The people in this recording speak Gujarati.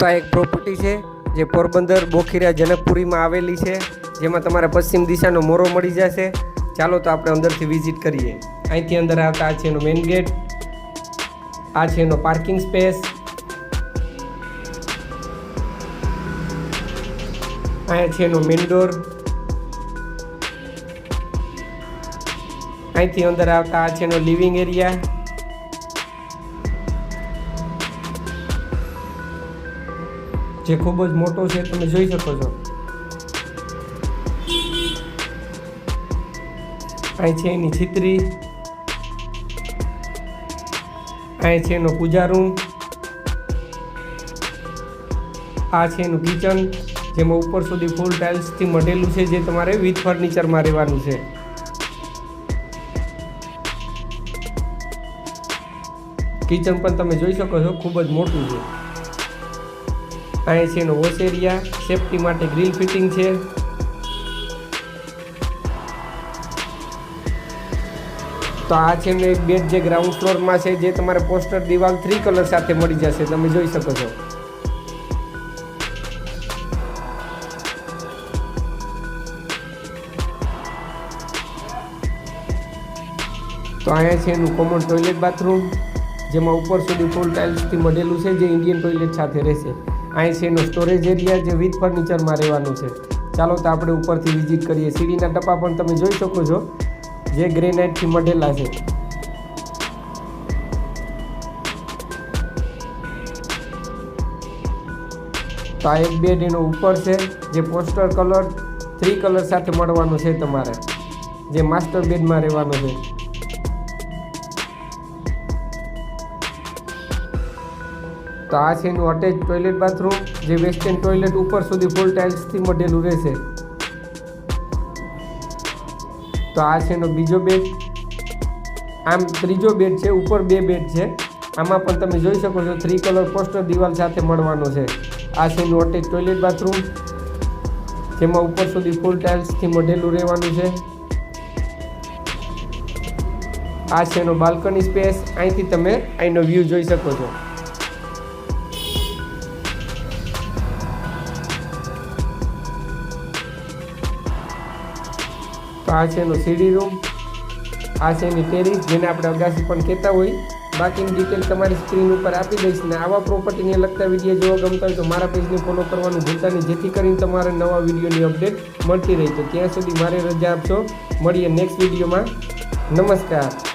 તો આ એક પ્રોપર્ટી છે જે પોરબંદર બોખીરા જનકપુરીમાં આવેલી છે, જેમાં તમારે પશ્ચિમ દિશાનો મોરો મળી જશે। ચાલો તો આપણે અંદરથી વિઝિટ કરીએ। અહીંથી અંદર આવતા આ છે એનો મેઇન ગેટ, આ છે એનો પાર્કિંગ સ્પેસ, અહીંયા છે એનો મેઇન ડોર, અહીંથી અંદર આવતા આ છે એનો લિવિંગ એરિયા, જે ખૂબ જ મોટો છે, તમે જોઈ શકો છો। અહીં છે એની છિત્રી, અહીં છે એનો પૂજા રૂમ, આ છે એનું કિચન, જેમાં ઉપર સુધી ફૂલ ટાઇલ્સથી મઢેલું છે, જે તમારે વિથ ફર્નિચરમાં રહેવાનું છે। કિચન પણ તમે જોઈ શકો છો, ખૂબ જ મોટું છે। અહીં છે એનો વોશ એરિયા, સેફટી માટે ગ્રીલ ફિટિંગ છે। તો આ છે એનો એક બેડ જે ગ્રાઉન્ડ ફ્લોરમાં છે, જે તમારે પોસ્ટર દિવાલ 3 કલર સાથે મળી જશે, તમે જોઈ શકો છો। તો અહીંયા છે એનું કોમન ટોયલેટ બાથરૂમ, જેમાં ઉપર સુધી ફૂલ ટાઇલ્સથી મઢેલું છે, જે ઇન્ડિયન ટોયલેટ સાથે રહેશે। અહીં છે એનો સ્ટોરેજ એરિયા, જે વિથ ફર્નિચરમાં રહેવાનું છે। ચાલો તો આપણે ઉપરથી વિઝિટ કરીએ। સીડીના ટપા પણ તમે જોઈ શકો છો, જે ગ્રેનાઇટથી મઢેલા છે। તો આ એક બેડ એનો ઉપર છે, જે પોસ્ટર કલર 3 કલર સાથે મળવાનો છે તમારે, જે માસ્ટર બેડમાં રહેવાનો છે। તો આ છે એનું અટેચ ટોયલેટ બાથરૂમ, જે વેસ્ટર્ન ટોયલેટ ઉપર સુધી ફૂલ ટાઇલ્સથી મઢેલું રહેશે। તો આ છે એનો બીજો બેડ, આમ ત્રીજો બેડ છે, ઉપર 2 બેડ છે। આમાં પણ તમે જોઈ શકો છો 3 કલર પોસ્ટર દિવાલ સાથે મળવાનો છે। આ છે એનું અટેચ ટોયલેટ બાથરૂમ, જેમાં ઉપર સુધી ફૂલ ટાઇલ્સથી મઢેલું રહેવાનું છે। આ છે એનો બાલ્કની સ્પેસ, અહીંથી તમે અહીંનો વ્યૂ જોઈ શકો છો। તો આ છે એનો સીડી રૂમ, આ છે એની ટેરિસ, જેને આપણે અગાસી પણ કહેતા હોય। બાકીની ડિટેલ તમારી સ્ક્રીન ઉપર આપી દઈશ, ને આવા પ્રોપર્ટીને લગતા વિડીયો જોવા ગમતા હોય તો મારા પેજને ફોલો કરવાનું ભૂલતા નહીં, જેથી કરીને તમારે નવા વિડીયોની અપડેટ મળતી રહે। તો ત્યાં સુધી મારે રજા આપશો, મળીએ નેક્સ્ટ વિડીયોમાં। નમસ્કાર।